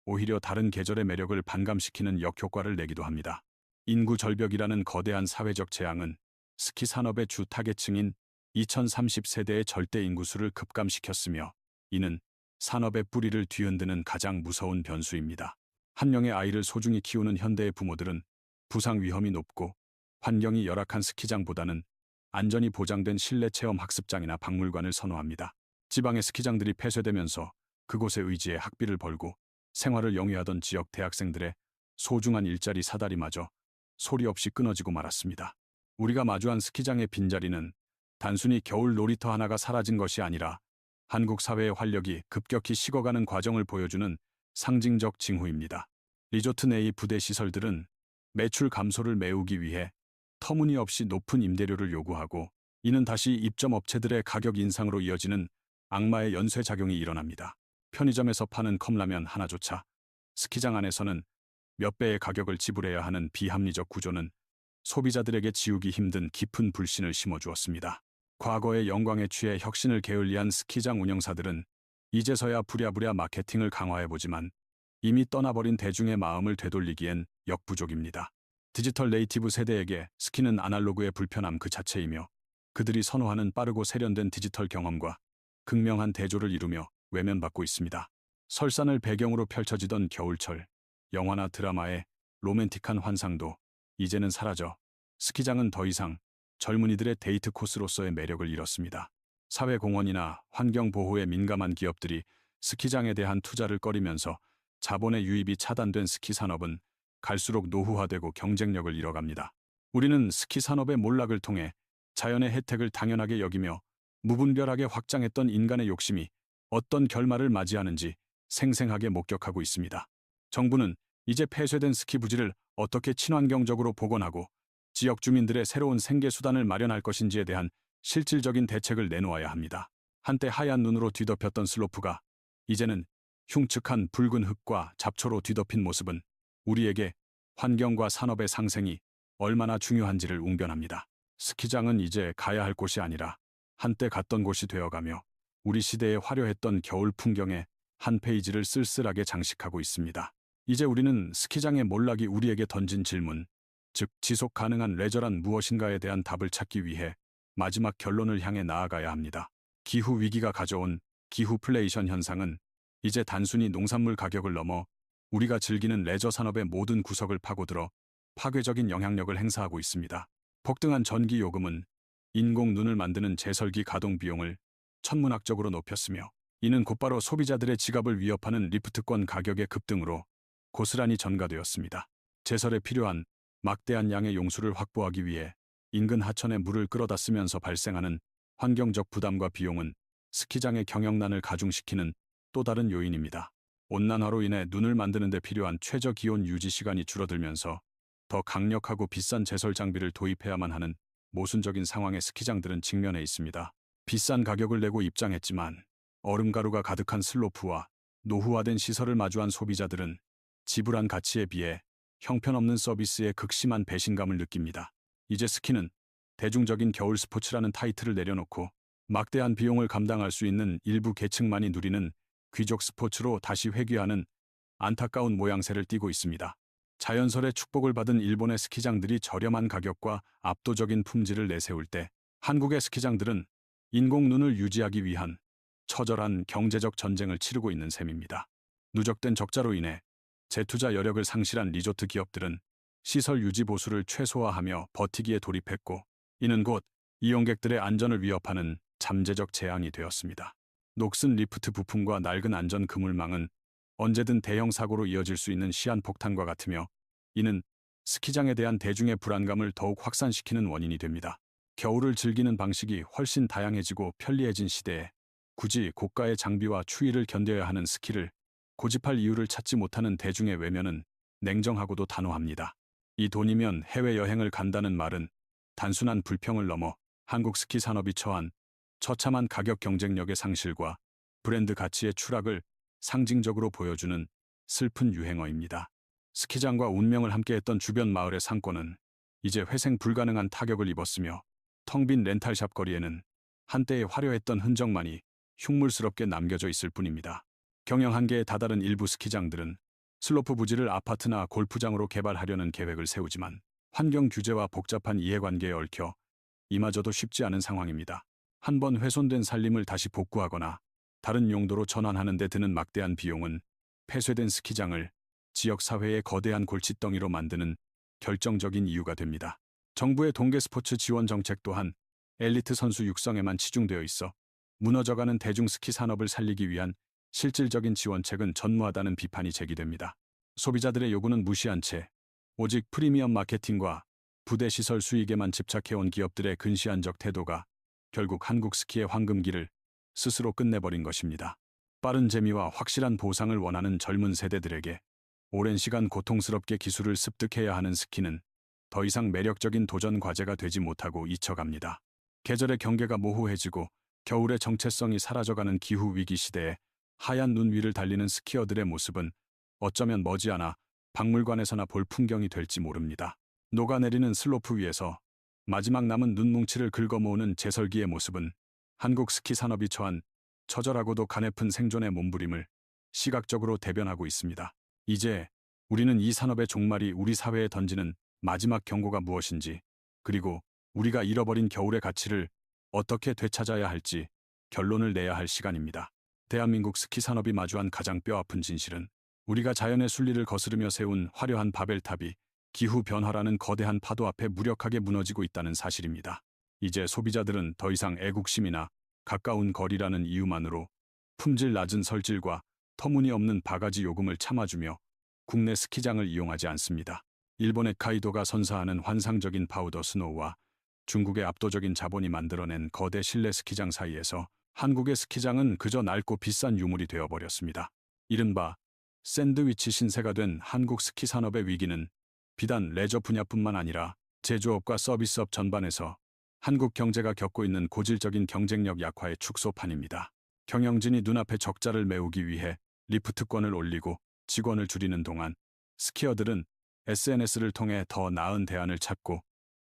오히려 다른 계절의 매력을 반감시키는 역효과를 내기도 합니다. 인구 절벽이라는 거대한 사회적 재앙은 스키 산업의 주 타겟층인 2030세대의 절대 인구수를 급감시켰으며 이는 산업의 뿌리를 뒤흔드는 가장 무서운 변수입니다. 한 명의 아이를 소중히 키우는 현대의 부모들은 부상 위험이 높고 환경이 열악한 스키장보다는 안전이 보장된 실내 체험 학습장이나 박물관을 선호합니다. 지방의 스키장들이 폐쇄되면서 그곳에 의지해 학비를 벌고 생활을 영위하던 지역 대학생들의 소중한 일자리 사다리마저 소리 없이 끊어지고 말았습니다. 우리가 마주한 스키장의 빈자리는 단순히 겨울 놀이터 하나가 사라진 것이 아니라 한국 사회의 활력이 급격히 식어가는 과정을 보여주는 상징적 징후입니다. 리조트 내의 부대 시설들은 매출 감소를 메우기 위해 터무니없이 높은 임대료를 요구하고 이는 다시 입점 업체들의 가격 인상으로 이어지는 악마의 연쇄작용이 일어납니다. 편의점에서 파는 컵라면 하나조차 스키장 안에서는 몇 배의 가격을 지불해야 하는 비합리적 구조는 소비자들에게 지우기 힘든 깊은 불신을 심어주었습니다. 과거의 영광에 취해 혁신을 게을리한 스키장 운영사들은 이제서야 부랴부랴 마케팅을 강화해보지만 이미 떠나버린 대중의 마음을 되돌리기엔 역부족입니다. 디지털 네이티브 세대에게 스키는 아날로그의 불편함 그 자체이며 그들이 선호하는 빠르고 세련된 디지털 경험과 극명한 대조를 이루며 외면받고 있습니다. 설산을 배경으로 펼쳐지던 겨울철, 영화나 드라마의 로맨틱한 환상도 이제는 사라져 스키장은 더 이상 젊은이들의 데이트 코스로서의 매력을 잃었습니다. 사회공헌이나 환경보호에 민감한 기업들이 스키장에 대한 투자를 꺼리면서 자본의 유입이 차단된 스키 산업은 갈수록 노후화되고 경쟁력을 잃어갑니다. 우리는 스키 산업의 몰락을 통해 자연의 혜택을 당연하게 여기며 무분별하게 확장했던 인간의 욕심이 어떤 결말을 맞이하는지 생생하게 목격하고 있습니다. 정부는 이제 폐쇄된 스키 부지를 어떻게 친환경적으로 복원하고 지역 주민들의 새로운 생계 수단을 마련할 것인지에 대한 실질적인 대책을 내놓아야 합니다. 한때 하얀 눈으로 뒤덮였던 슬로프가 이제는 흉측한 붉은 흙과 잡초로 뒤덮인 모습은 우리에게 환경과 산업의 상생이 얼마나 중요한지를 웅변합니다. 스키장은 이제 가야 할 곳이 아니라 한때 갔던 곳이 되어가며 우리 시대에 화려했던 겨울 풍경의 한 페이지를 쓸쓸하게 장식하고 있습니다. 이제 우리는 스키장의 몰락이 우리에게 던진 질문, 즉 지속 가능한 레저란 무엇인가에 대한 답을 찾기 위해 마지막 결론을 향해 나아가야 합니다. 기후 위기가 가져온 기후플레이션 현상은 이제 단순히 농산물 가격을 넘어 우리가 즐기는 레저 산업의 모든 구석을 파고들어 파괴적인 영향력을 행사하고 있습니다. 폭등한 전기 요금은 인공 눈을 만드는 제설기 가동 비용을 천문학적으로 높였으며 이는 곧바로 소비자들의 지갑을 위협하는 리프트권 가격의 급등으로 고스란히 전가되었습니다. 제설에 필요한 막대한 양의 용수를 확보하기 위해 인근 하천에 물을 끌어다 쓰면서 발생하는 환경적 부담과 비용은 스키장의 경영난을 가중시키는 또 다른 요인입니다. 온난화로 인해 눈을 만드는 데 필요한 최저 기온 유지 시간이 줄어들면서 더 강력하고 비싼 제설 장비를 도입해야만 하는 모순적인 상황에 스키장들은 직면해 있습니다. 비싼 가격을 내고 입장했지만 얼음가루가 가득한 슬로프와 노후화된 시설을 마주한 소비자들은 지불한 가치에 비해 형편없는 서비스에 극심한 배신감을 느낍니다. 이제 스키는 대중적인 겨울 스포츠라는 타이틀을 내려놓고 막대한 비용을 감당할 수 있는 일부 계층만이 누리는 귀족 스포츠로 다시 회귀하는 안타까운 모양새를 띠고 있습니다. 자연설의 축복을 받은 일본의 스키장들이 저렴한 가격과 압도적인 품질을 내세울 때 한국의 스키장들은 인공눈을 유지하기 위한 처절한 경제적 전쟁을 치르고 있는 셈입니다. 누적된 적자로 인해 재투자 여력을 상실한 리조트 기업들은 시설 유지 보수를 최소화하며 버티기에 돌입했고 이는 곧 이용객들의 안전을 위협하는 잠재적 재앙이 되었습니다. 녹슨 리프트 부품과 낡은 안전 그물망은 언제든 대형 사고로 이어질 수 있는 시한폭탄과 같으며 이는 스키장에 대한 대중의 불안감을 더욱 확산시키는 원인이 됩니다. 겨울을 즐기는 방식이 훨씬 다양해지고 편리해진 시대에 굳이 고가의 장비와 추위를 견뎌야 하는 스키를 고집할 이유를 찾지 못하는 대중의 외면은 냉정하고도 단호합니다. 이 돈이면 해외여행을 간다는 말은 단순한 불평을 넘어 한국 스키 산업이 처한 처참한 가격 경쟁력의 상실과 브랜드 가치의 추락을 상징적으로 보여주는 슬픈 유행어입니다. 스키장과 운명을 함께했던 주변 마을의 상권은 이제 회생 불가능한 타격을 입었으며 텅 빈 렌탈샵 거리에는 한때의 화려했던 흔적만이 흉물스럽게 남겨져 있을 뿐입니다. 경영 한계에 다다른 일부 스키장들은 슬로프 부지를 아파트나 골프장으로 개발하려는 계획을 세우지만 환경 규제와 복잡한 이해관계에 얽혀 이마저도 쉽지 않은 상황입니다. 한번 훼손된 산림을 다시 복구하거나 다른 용도로 전환하는 데 드는 막대한 비용은 폐쇄된 스키장을 지역사회의 거대한 골칫덩이로 만드는 결정적인 이유가 됩니다. 정부의 동계 스포츠 지원 정책 또한 엘리트 선수 육성에만 치중되어 있어 무너져가는 대중 스키 산업을 살리기 위한 실질적인 지원책은 전무하다는 비판이 제기됩니다. 소비자들의 요구는 무시한 채 오직 프리미엄 마케팅과 부대 시설 수익에만 집착해온 기업들의 근시안적 태도가 결국 한국 스키의 황금기를 스스로 끝내버린 것입니다. 빠른 재미와 확실한 보상을 원하는 젊은 세대들에게 오랜 시간 고통스럽게 기술을 습득해야 하는 스키는 더 이상 매력적인 도전 과제가 되지 못하고 잊혀갑니다. 계절의 경계가 모호해지고 겨울의 정체성이 사라져가는 기후위기 시대에 하얀 눈 위를 달리는 스키어들의 모습은 어쩌면 머지않아 박물관에서나 볼 풍경이 될지 모릅니다. 녹아내리는 슬로프 위에서 마지막 남은 눈뭉치를 긁어모으는 제설기의 모습은 한국 스키 산업이 처한 처절하고도 가냘픈 생존의 몸부림을 시각적으로 대변하고 있습니다. 이제 우리는 이 산업의 종말이 우리 사회에 던지는 마지막 경고가 무엇인지, 그리고 우리가 잃어버린 겨울의 가치를 어떻게 되찾아야 할지 결론을 내야 할 시간입니다. 대한민국 스키 산업이 마주한 가장 뼈아픈 진실은 우리가 자연의 순리를 거스르며 세운 화려한 바벨탑이 기후변화라는 거대한 파도 앞에 무력하게 무너지고 있다는 사실입니다. 이제 소비자들은 더 이상 애국심이나 가까운 거리라는 이유만으로 품질 낮은 설질과 터무니없는 바가지 요금을 참아주며 국내 스키장을 이용하지 않습니다. 일본의 카이도가 선사하는 환상적인 파우더 스노우와 중국의 압도적인 자본이 만들어낸 거대 실내 스키장 사이에서 한국의 스키장은 그저 낡고 비싼 유물이 되어버렸습니다. 이른바 샌드위치 신세가 된 한국 스키 산업의 위기는 비단 레저 분야뿐만 아니라 제조업과 서비스업 전반에서 한국 경제가 겪고 있는 고질적인 경쟁력 약화의 축소판입니다. 경영진이 눈앞의 적자를 메우기 위해 리프트권을 올리고 직원을 줄이는 동안 스키어들은 SNS를 통해 더 나은 대안을 찾고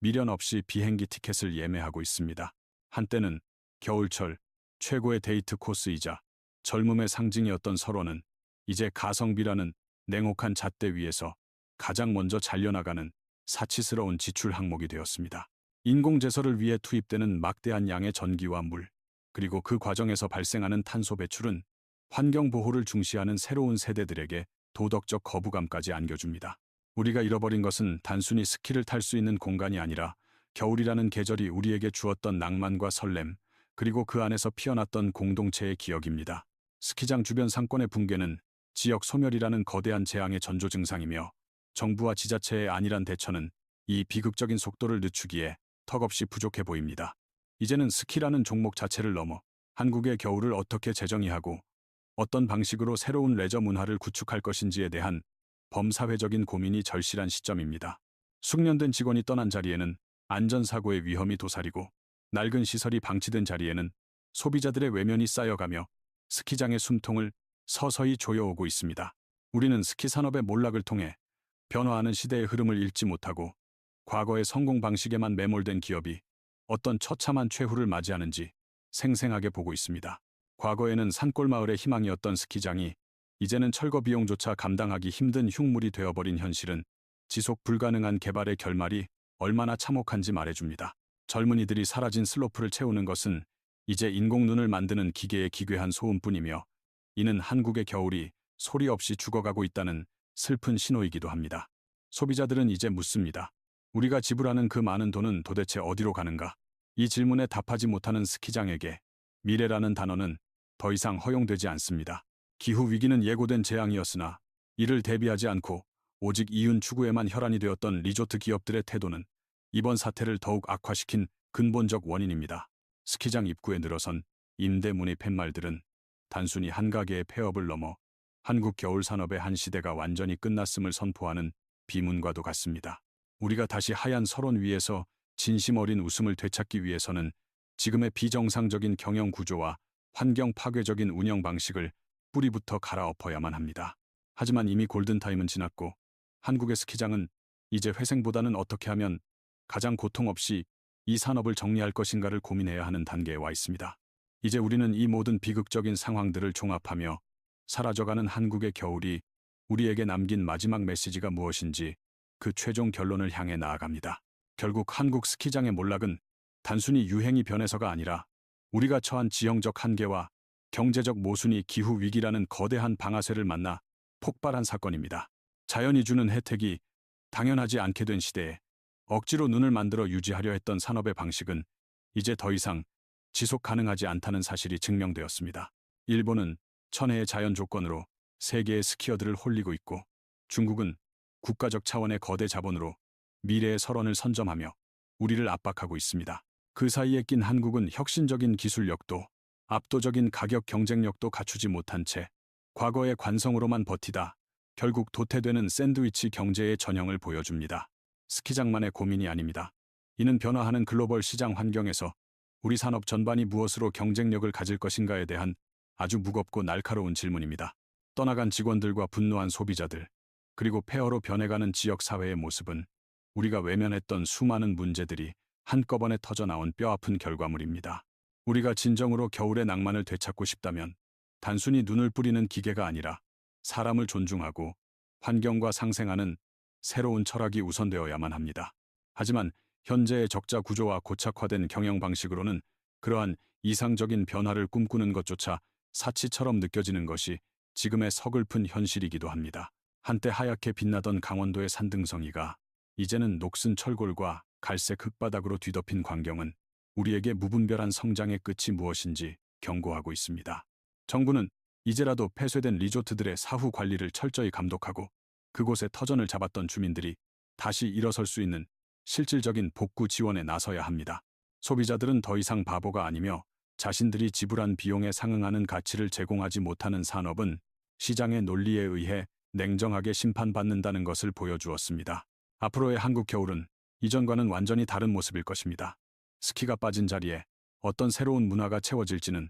미련 없이 비행기 티켓을 예매하고 있습니다. 한때는 겨울철 최고의 데이트 코스이자 젊음의 상징이었던 설원은 이제 가성비라는 냉혹한 잣대 위에서 가장 먼저 잘려나가는 사치스러운 지출 항목이 되었습니다. 인공제설을 위해 투입되는 막대한 양의 전기와 물, 그리고 그 과정에서 발생하는 탄소 배출은 환경보호를 중시하는 새로운 세대들에게 도덕적 거부감까지 안겨줍니다. 우리가 잃어버린 것은 단순히 스키를 탈 수 있는 공간이 아니라 겨울이라는 계절이 우리에게 주었던 낭만과 설렘, 그리고 그 안에서 피어났던 공동체의 기억입니다. 스키장 주변 상권의 붕괴는 지역 소멸이라는 거대한 재앙의 전조 증상이며 정부와 지자체의 안일한 대처는 이 비극적인 속도를 늦추기에 턱없이 부족해 보입니다. 이제는 스키라는 종목 자체를 넘어 한국의 겨울을 어떻게 재정의하고 어떤 방식으로 새로운 레저 문화를 구축할 것인지에 대한 범사회적인 고민이 절실한 시점입니다. 숙련된 직원이 떠난 자리에는 안전사고의 위험이 도사리고 낡은 시설이 방치된 자리에는 소비자들의 외면이 쌓여가며 스키장의 숨통을 서서히 조여오고 있습니다. 우리는 스키 산업의 몰락을 통해 변화하는 시대의 흐름을 읽지 못하고 과거의 성공 방식에만 매몰된 기업이 어떤 처참한 최후를 맞이하는지 생생하게 보고 있습니다. 과거에는 산골마을의 희망이었던 스키장이 이제는 철거 비용조차 감당하기 힘든 흉물이 되어버린 현실은 지속 불가능한 개발의 결말이 얼마나 참혹한지 말해줍니다. 젊은이들이 사라진 슬로프를 채우는 것은 이제 인공눈을 만드는 기계의 기괴한 소음뿐이며 이는 한국의 겨울이 소리 없이 죽어가고 있다는 슬픈 신호이기도 합니다. 소비자들은 이제 묻습니다. 우리가 지불하는 그 많은 돈은 도대체 어디로 가는가? 이 질문에 답하지 못하는 스키장에게 미래라는 단어는 더 이상 허용되지 않습니다. 기후위기는 예고된 재앙이었으나 이를 대비하지 않고 오직 이윤 추구에만 혈안이 되었던 리조트 기업들의 태도는 이번 사태를 더욱 악화시킨 근본적 원인입니다. 스키장 입구에 늘어선 임대문의 팻말들은 단순히 한 가게의 폐업을 넘어 한국 겨울 산업의 한 시대가 완전히 끝났음을 선포하는 비문과도 같습니다. 우리가 다시 하얀 설원 위에서 진심 어린 웃음을 되찾기 위해서는 지금의 비정상적인 경영 구조와 환경 파괴적인 운영 방식을 뿌리부터 갈아엎어야만 합니다. 하지만 이미 골든타임은 지났고 한국의 스키장은 이제 회생보다는 어떻게 하면 가장 고통 없이 이 산업을 정리할 것인가를 고민해야 하는 단계에 와 있습니다. 이제 우리는 이 모든 비극적인 상황들을 종합하며 사라져가는 한국의 겨울이 우리에게 남긴 마지막 메시지가 무엇인지 그 최종 결론을 향해 나아갑니다. 결국 한국 스키장의 몰락은 단순히 유행이 변해서가 아니라 우리가 처한 지형적 한계와 경제적 모순이 기후 위기라는 거대한 방아쇠를 만나 폭발한 사건입니다. 자연이 주는 혜택이 당연하지 않게 된 시대에 억지로 눈을 만들어 유지하려 했던 산업의 방식은 이제 더 이상 지속 가능하지 않다는 사실이 증명되었습니다. 일본은 천혜의 자연 조건으로 세계의 스키어들을 홀리고 있고, 중국은 국가적 차원의 거대 자본으로 미래의 설원을 선점하며 우리를 압박하고 있습니다. 그 사이에 낀 한국은 혁신적인 기술력도 압도적인 가격 경쟁력도 갖추지 못한 채 과거의 관성으로만 버티다 결국 도태되는 샌드위치 경제의 전형을 보여줍니다. 스키장만의 고민이 아닙니다. 이는 변화하는 글로벌 시장 환경에서 우리 산업 전반이 무엇으로 경쟁력을 가질 것인가에 대한 아주 무겁고 날카로운 질문입니다. 떠나간 직원들과 분노한 소비자들, 그리고 폐허로 변해가는 지역 사회의 모습은 우리가 외면했던 수많은 문제들이 한꺼번에 터져나온 뼈아픈 결과물입니다. 우리가 진정으로 겨울의 낭만을 되찾고 싶다면 단순히 눈을 뿌리는 기계가 아니라 사람을 존중하고 환경과 상생하는 새로운 철학이 우선되어야만 합니다. 하지만 현재의 적자 구조와 고착화된 경영 방식으로는 그러한 이상적인 변화를 꿈꾸는 것조차 사치처럼 느껴지는 것이 지금의 서글픈 현실이기도 합니다. 한때 하얗게 빛나던 강원도의 산등성이가 이제는 녹슨 철골과 갈색 흙바닥으로 뒤덮인 광경은 우리에게 무분별한 성장의 끝이 무엇인지 경고하고 있습니다. 정부는 이제라도 폐쇄된 리조트들의 사후 관리를 철저히 감독하고 그곳에 터전을 잡았던 주민들이 다시 일어설 수 있는 실질적인 복구 지원에 나서야 합니다. 소비자들은 더 이상 바보가 아니며 자신들이 지불한 비용에 상응하는 가치를 제공하지 못하는 산업은 시장의 논리에 의해 냉정하게 심판받는다는 것을 보여주었습니다. 앞으로의 한국 겨울은 이전과는 완전히 다른 모습일 것입니다. 스키가 빠진 자리에 어떤 새로운 문화가 채워질지는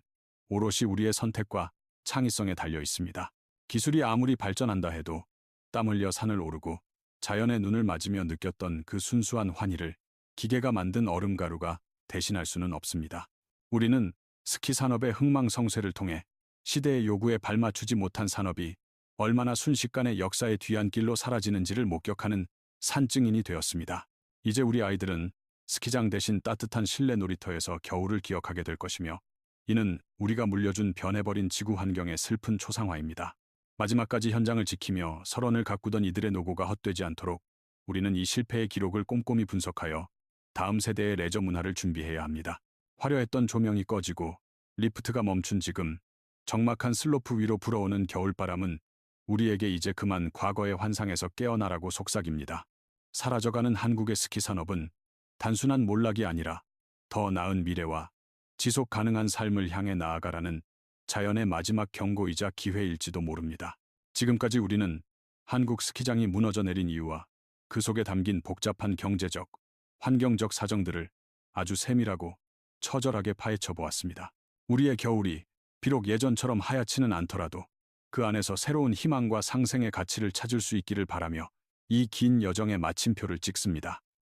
오롯이 우리의 선택과 창의성에 달려 있습니다. 기술이 아무리 발전한다 해도 땀 흘려 산을 오르고 자연의 눈을 맞으며 느꼈던 그 순수한 환희를 기계가 만든 얼음가루가 대신할 수는 없습니다. 우리는 스키 산업의 흥망성쇠를 통해 시대의 요구에 발맞추지 못한 산업이 얼마나 순식간에 역사의 뒤안길로 사라지는지를 목격하는 산증인이 되었습니다. 이제 우리 아이들은 스키장 대신 따뜻한 실내 놀이터에서 겨울을 기억하게 될 것이며, 이는 우리가 물려준 변해버린 지구 환경의 슬픈 초상화입니다. 마지막까지 현장을 지키며 설원을 가꾸던 이들의 노고가 헛되지 않도록 우리는 이 실패의 기록을 꼼꼼히 분석하여 다음 세대의 레저 문화를 준비해야 합니다. 화려했던 조명이 꺼지고 리프트가 멈춘 지금, 적막한 슬로프 위로 불어오는 겨울바람은 우리에게 이제 그만 과거의 환상에서 깨어나라고 속삭입니다. 사라져가는 한국의 스키 산업은 단순한 몰락이 아니라 더 나은 미래와 지속 가능한 삶을 향해 나아가라는 자연의 마지막 경고이자 기회일지도 모릅니다. 지금까지 우리는 한국 스키장이 무너져 내린 이유와 그 속에 담긴 복잡한 경제적, 환경적 사정들을 아주 세밀하고 처절하게 파헤쳐 보았습니다. 우리의 겨울이 비록 예전처럼 하얗지는 않더라도 그 안에서 새로운 희망과 상생의 가치를 찾을 수 있기를 바라며 이 긴 여정의 마침표를 찍습니다.